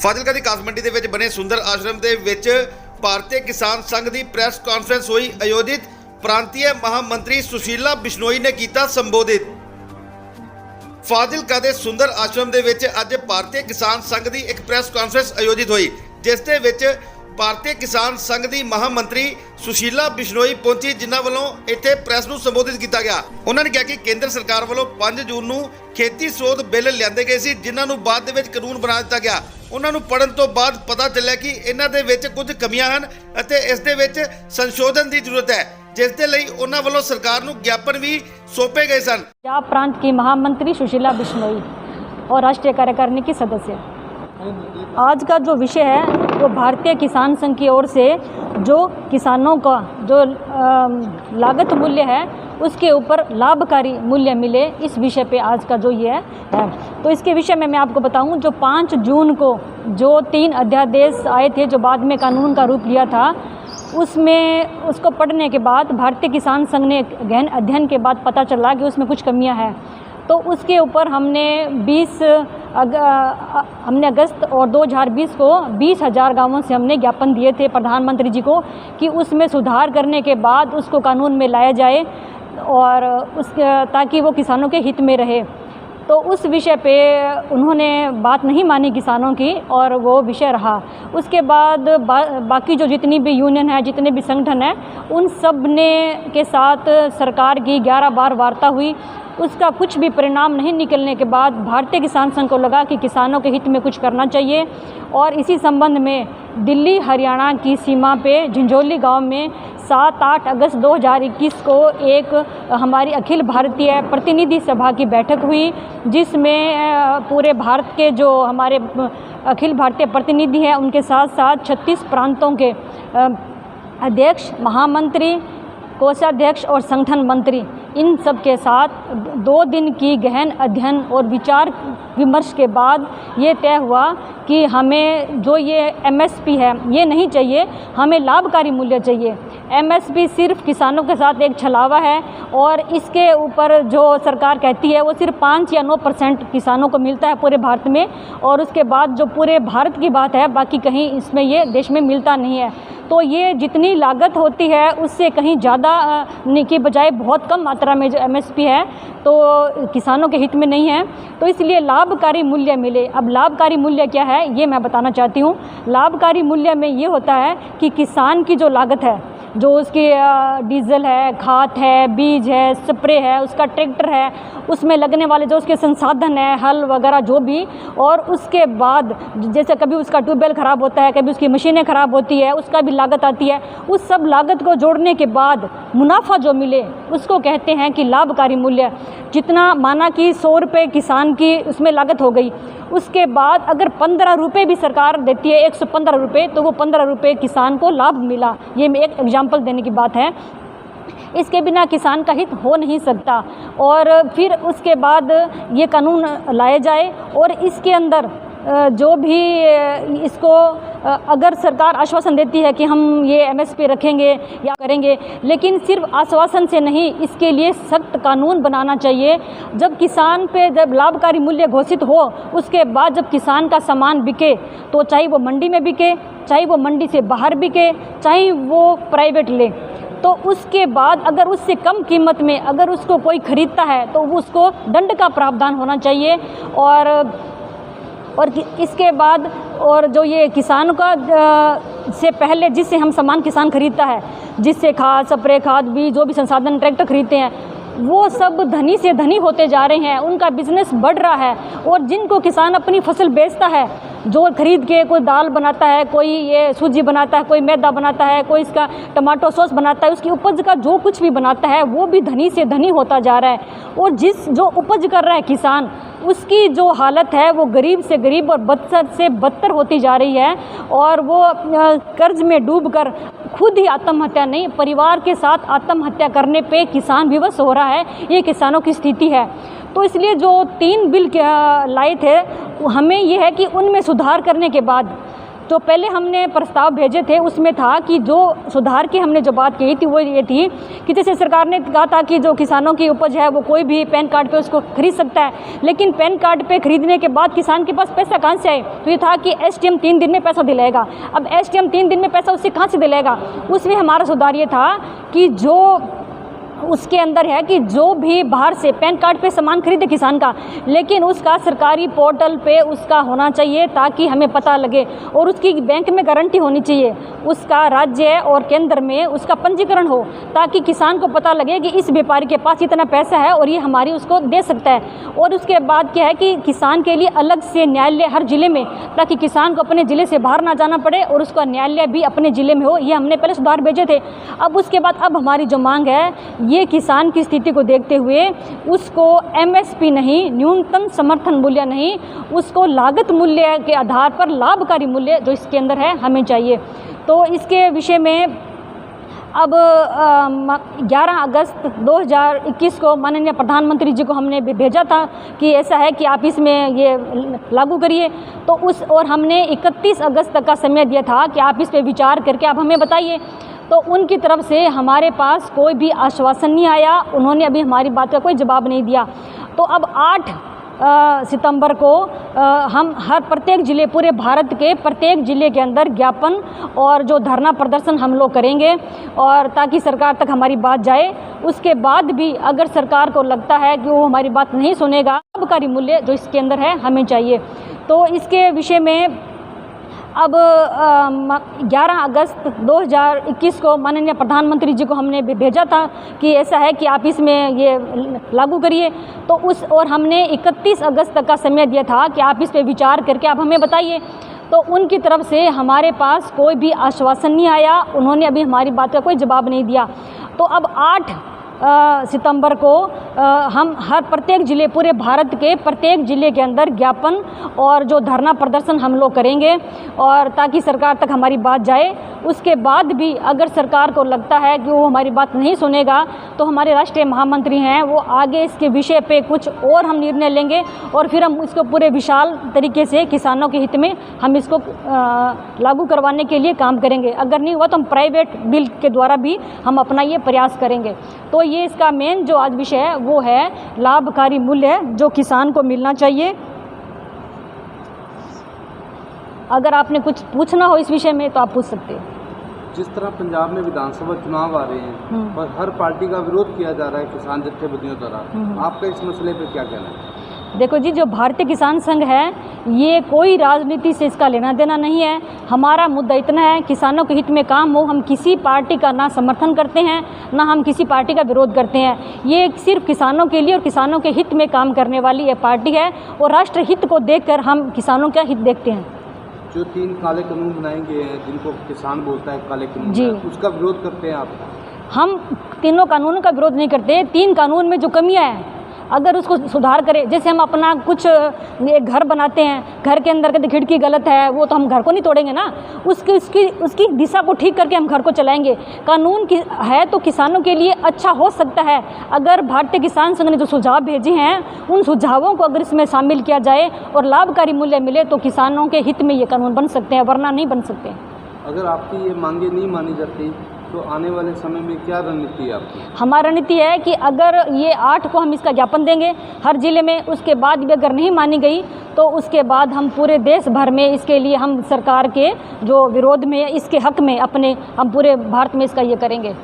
ਫਾਜ਼ਿਲਕਾ ਦੀ ਕਾਸ ਮੰਡੀ ਦੇ ਵਿੱਚ ਬਣੇ ਸੁੰਦਰ ਆਸ਼ਰਮ ਦੇ ਵਿੱਚ ਭਾਰਤੀ ਕਿਸਾਨ ਸੰਘ ਦੀ ਪ੍ਰੈਸ ਕਾਨਫਰੰਸ ਹੋਈ ਆਯੋਜਿਤ। ਪ੍ਰਾਂਤੀय महामंत्री सुशीला बिश्नोई ने किया संबोधित। ਫਾਜ਼ਿਲਕਾ ਦੇ ਸੁੰਦਰ ਆਸ਼ਰਮ ਦੇ ਵਿੱਚ ਅੱਜ ਭਾਰਤੀ ਕਿਸਾਨ ਸੰਘ ਦੀ ਇੱਕ ਪ੍ਰੈਸ ਕਾਨਫਰੰਸ ਆਯੋਜਿਤ ਹੋਈ, ਜਿਸ ਦੇ ਵਿੱਚ ਭਾਰਤੀ ਕਿਸਾਨ ਸੰਘ ਦੀ ਮਹਾਮੰਤਰੀ ਸੁਸ਼ੀਲਾ ਬਿਸ਼ਨੋਈ ਪਹੁੰਚੀ, ਜਿਨ੍ਹਾਂ ਵੱਲੋਂ ਇੱਥੇ ਪ੍ਰੈਸ ਨੂੰ ਸੰਬੋਧਿਤ ਕੀਤਾ ਗਿਆ। ਉਹਨਾਂ ਨੇ ਕਿਹਾ ਕਿ ਕੇਂਦਰ ਸਰਕਾਰ ਵੱਲੋਂ 5 ਜੂਨ ਨੂੰ ਖੇਤੀ ਸੋਧ ਬਿੱਲ ਲਿਆਂਦੇ ਗਏ ਸੀ, ਜਿਨ੍ਹਾਂ ਨੂੰ ਬਾਅਦ ਦੇ ਵਿੱਚ ਕਾਨੂੰਨ ਬਣਾ ਦਿੱਤਾ ਗਿਆ। ਉਹਨਾਂ ਨੂੰ ਪੜ੍ਹਨ ਤੋਂ ਬਾਅਦ ਪਤਾ ਚੱਲਿਆ ਕਿ ਇਹਨਾਂ ਦੇ ਵਿੱਚ ਕੁਝ ਕਮੀਆਂ ਹਨ ਅਤੇ ਇਸ ਦੇ ਵਿੱਚ ਸੰਸ਼ੋਧਨ ਦੀ ਜ਼ਰੂਰਤ ਹੈ, जिस दे लई उन्हां वल्लों सरकार नूं ज्ञापन भी सौंपे गए सन। पंजाब प्रांत की महामंत्री सुशीला बिश्नोई और राष्ट्रीय कार्यकारिणी की सदस्य। आज का जो विषय है वो भारतीय किसान संघ की ओर से जो किसानों का जो लागत मूल्य है उसके ऊपर लाभकारी मूल्य मिले, इस विषय पे आज का जो ये है। तो इसके विषय में मैं आपको बताऊं, जो 5 जून को जो 3 अध्यादेश आए थे जो बाद में कानून का रूप लिया था, उसमें उसको पढ़ने के बाद भारतीय किसान संघ ने गहन अध्ययन के बाद पता चला कि उसमें कुछ कमियां हैं। तो उसके ऊपर हमने अगस्त और 2020 को 20,000 गांवों से हमने ज्ञापन दिए थे प्रधानमंत्री जी को कि उसमें सुधार करने के बाद उसको कानून में लाया जाए और ताकि वो किसानों के हित में रहे। तो उस विषय पे उन्होंने बात नहीं मानी किसानों की और वो विषय रहा। उसके बाद बाकी जो जितनी भी यूनियन है, जितने भी संगठन हैं, उन सब ने के साथ सरकार की 11 बार वार्ता हुई। उसका कुछ भी परिणाम नहीं निकलने के बाद भारतीय किसान संघ को लगा कि किसानों के हित में कुछ करना चाहिए और इसी संबंध में दिल्ली हरियाणा की सीमा पे झंझोली गांव में 7-8 अगस्त 2021 को एक हमारी अखिल भारतीय प्रतिनिधि सभा की बैठक हुई, जिसमें पूरे भारत के जो हमारे अखिल भारतीय प्रतिनिधि हैं उनके साथ साथ 36 प्रांतों के अध्यक्ष, महामंत्री, कोषाध्यक्ष और संगठन मंत्री, इन सब के साथ 2 दिन की गहन अध्ययन और विचार विमर्श के बाद ये तय हुआ कि हमें जो ये MSP है ये नहीं चाहिए, हमें लाभकारी मूल्य चाहिए। MSP सिर्फ किसानों के साथ एक छलावा है और इसके ऊपर जो सरकार कहती है वो सिर्फ 5 या 9% किसानों को मिलता है पूरे भारत में, और उसके बाद जो पूरे भारत की बात है बाकी कहीं इसमें ये देश में मिलता नहीं है। तो ये जितनी लागत होती है उससे कहीं ज़्यादा की बजाय बहुत कम मात्रा में जो MSP है तो किसानों के हित में नहीं है, तो इसलिए लाभकारी मूल्य मिले। अब लाभकारी मूल्य क्या है ये मैं बताना चाहती हूँ। लाभकारी मूल्य में ये होता है कि किसान की जो लागत है, जो उसकी डीजल है, खाद है, बीज है, स्प्रे है, उसका ट्रैक्टर है, उसमें लगने वाले जो उसके संसाधन है, हल वगैरह जो भी, और उसके बाद जैसे कभी उसका ट्यूबवेल ख़राब होता है, कभी उसकी मशीनें ख़राब होती है, उसका भी लागत आती है। उस सब लागत को जोड़ने के बाद मुनाफा जो मिले उसको कहते हैं कि लाभकारी मूल्य। जितना माना कि 100 रुपये किसान की उसमें लागत हो गई, उसके बाद अगर 15 रुपये भी सरकार देती है, 115 रुपये, तो वो 15 रुपये किसान को लाभ मिला। ये एक एग्जाम्पल देने की बात है। इसके बिना किसान का हित हो नहीं सकता। और फिर उसके बाद ये कानून लाए जाए और इसके अंदर जो भी इसको अगर सरकार आश्वासन देती है कि हम ये MSP रखेंगे या करेंगे, लेकिन सिर्फ आश्वासन से नहीं, इसके लिए सख्त कानून बनाना चाहिए। जब किसान पे जब लाभकारी मूल्य घोषित हो, उसके बाद जब किसान का सामान बिके, तो चाहे वो मंडी में बिके, चाहे वो मंडी से बाहर बिके, चाहे वो प्राइवेट ले, तो उसके बाद अगर उससे कम कीमत में अगर उसको कोई ख़रीदता है तो उसको दंड का प्रावधान होना चाहिए। और इसके बाद और जो ये किसान का से पहले जिससे हम सामान किसान खरीदता है, जिससे खाद, स्प्रे, खाद, बीज, जो भी संसाधन, ट्रैक्टर खरीदते हैं, वो सब धनी से धनी होते जा रहे हैं, उनका बिजनेस बढ़ रहा है। और जिनको किसान अपनी फसल बेचता है, जो खरीद के कोई दाल बनाता है, कोई ये सूजी बनाता है, कोई मैदा बनाता है, कोई इसका टमाटो सॉस बनाता है, उसकी उपज का जो कुछ भी बनाता है वो भी धनी से धनी होता जा रहा है। और जो उपज कर रहा है किसान, उसकी जो हालत है वो गरीब से गरीब और बदतर से बदतर होती जा रही है। और वो कर्ज में डूबकर खुद ही आत्महत्या नहीं, परिवार के साथ आत्महत्या करने पे किसान विवश हो रहा है। ये किसानों की स्थिति है। तो इसलिए जो 3 बिल लाए थे, हमें ये है कि उनमें सुधार करने के बाद जो पहले हमने प्रस्ताव भेजे थे उसमें था कि जो सुधार की हमने जो बात कही थी वो ये थी कि जैसे सरकार ने कहा था कि जो किसानों की उपज है वो कोई भी पैन कार्ड पे उसको खरीद सकता है, लेकिन पैन कार्ड पे खरीदने के बाद किसान के पास पैसा कहाँ से आए? तो ये था कि एसडीएम 3 दिन में पैसा दिलाएगा। अब एसडीएम 3 दिन में पैसा उससे कहाँ से दिलाएगा? उसमें हमारा सुधार ये था कि जो उसके अंदर है कि जो भी बाहर से पैन कार्ड पे सामान खरीदे किसान का, लेकिन उसका सरकारी पोर्टल पे उसका होना चाहिए ताकि हमें पता लगे, और उसकी बैंक में गारंटी होनी चाहिए, उसका राज्य और केंद्र में उसका पंजीकरण हो ताकि किसान को पता लगे कि इस व्यापारी के पास इतना पैसा है और ये हमारी उसको दे सकता है। और उसके बाद क्या है कि किसान के लिए अलग से न्यायालय हर ज़िले में, ताकि किसान को अपने ज़िले से बाहर ना जाना पड़े और उसका न्यायालय भी अपने ज़िले में हो। ये हमने पहले सुधार भेजे थे। अब उसके बाद अब हमारी जो मांग है, ये किसान की स्थिति को देखते हुए उसको एमएसपी नहीं, न्यूनतम समर्थन मूल्य नहीं, उसको लागत मूल्य के आधार पर लाभकारी मूल्य जो इसके अंदर है हमें चाहिए। तो इसके विषय में अब 11 अगस्त 2021 को माननीय प्रधानमंत्री जी को हमने भेजा था कि ऐसा है कि आप इसमें ये लागू करिए। तो और हमने 31 अगस्त तक का समय दिया था कि आप इस पर विचार करके आप हमें बताइए। तो उनकी तरफ से हमारे पास कोई भी आश्वासन नहीं आया, उन्होंने अभी हमारी बात का कोई जवाब नहीं दिया। तो अब 8 सितंबर को हम हर प्रत्येक ज़िले, पूरे भारत के प्रत्येक ज़िले के अंदर ज्ञापन और जो धरना प्रदर्शन हम लोग करेंगे, और ताकि सरकार तक हमारी बात जाए। उसके बाद भी अगर सरकार को लगता है कि वो हमारी बात नहीं सुनेगा, लाभकारी मूल्य जो इसके अंदर है हमें चाहिए। तो इसके विषय में अब 11 अगस्त 2021 को माननीय प्रधानमंत्री जी को हमने भेजा था कि ऐसा है कि आप इसमें ये लागू करिए। तो और हमने 31 अगस्त तक का समय दिया था कि आप इस पर विचार करके आप हमें बताइए। तो उनकी तरफ से हमारे पास कोई भी आश्वासन नहीं आया, उन्होंने अभी हमारी बात का कोई जवाब नहीं दिया। तो अब 8 सितंबर को हम हर प्रत्येक ज़िले, पूरे भारत के प्रत्येक ज़िले के अंदर ज्ञापन और जो धरना प्रदर्शन हम लोग करेंगे, और ताकि सरकार तक हमारी बात जाए। उसके बाद भी अगर सरकार को लगता है कि वो हमारी बात नहीं सुनेगा, तो हमारे राष्ट्रीय महामंत्री हैं, वो आगे इसके विषय पे कुछ और हम निर्णय लेंगे, और फिर हम इसको पूरे विशाल तरीके से किसानों के हित में हम इसको लागू करवाने के लिए काम करेंगे। अगर नहीं हुआ तो हम प्राइवेट बिल के द्वारा भी हम अपना ये प्रयास करेंगे। तो ये इसका मेन जो आज विषय है वो है लाभकारी मूल्य जो किसान को मिलना चाहिए। अगर आपने कुछ पूछना हो इस विषय में तो आप पूछ सकते हैं। जिस तरह पंजाब में विधानसभा चुनाव आ रहे हैं और हर पार्टी का विरोध किया जा रहा है किसान जत्थेबंदियों द्वारा, आपका इस मसले पर क्या कहना है? देखो जी, जो भारतीय किसान संघ है ये कोई राजनीति से इसका लेना देना नहीं है। हमारा मुद्दा इतना है, किसानों के हित में काम हो। हम किसी पार्टी का ना समर्थन करते हैं, ना हम किसी पार्टी का विरोध करते हैं। ये सिर्फ किसानों के लिए और किसानों के हित में काम करने वाली ये पार्टी है, और राष्ट्र हित को देखकर हम किसानों का हित देखते हैं। जो 3 काले कानून बनाए गए हैं जिनको किसान बोलता है काले कानून जी, उसका विरोध करते हैं आप? हम तीनों कानूनों का विरोध नहीं करते। 3 कानून में जो कमियां हैं अगर उसको सुधार करें, जैसे हम अपना कुछ एक घर बनाते हैं, घर के अंदर के खिड़की गलत है, वो तो हम घर को नहीं तोड़ेंगे ना, उसकी दिशा को ठीक करके हम घर को चलाएंगे। कानून की है तो किसानों के लिए अच्छा हो सकता है। अगर भारतीय किसान संघ ने जो सुझाव भेजे हैं उन सुझावों को अगर इसमें शामिल किया जाए और लाभकारी मूल्य मिले तो किसानों के हित में ये कानून बन सकते हैं, वरना नहीं बन सकते। अगर आपकी ये मांगे नहीं मानी जाती तो आने वाले समय में क्या रणनीति है आपकी? हमारी रणनीति है कि अगर ये 8 को हम इसका ज्ञापन देंगे हर ज़िले में, उसके बाद भी अगर नहीं मानी गई तो उसके बाद हम पूरे देश भर में इसके लिए हम सरकार के जो विरोध में, इसके हक में अपने हम पूरे भारत में इसका ये करेंगे।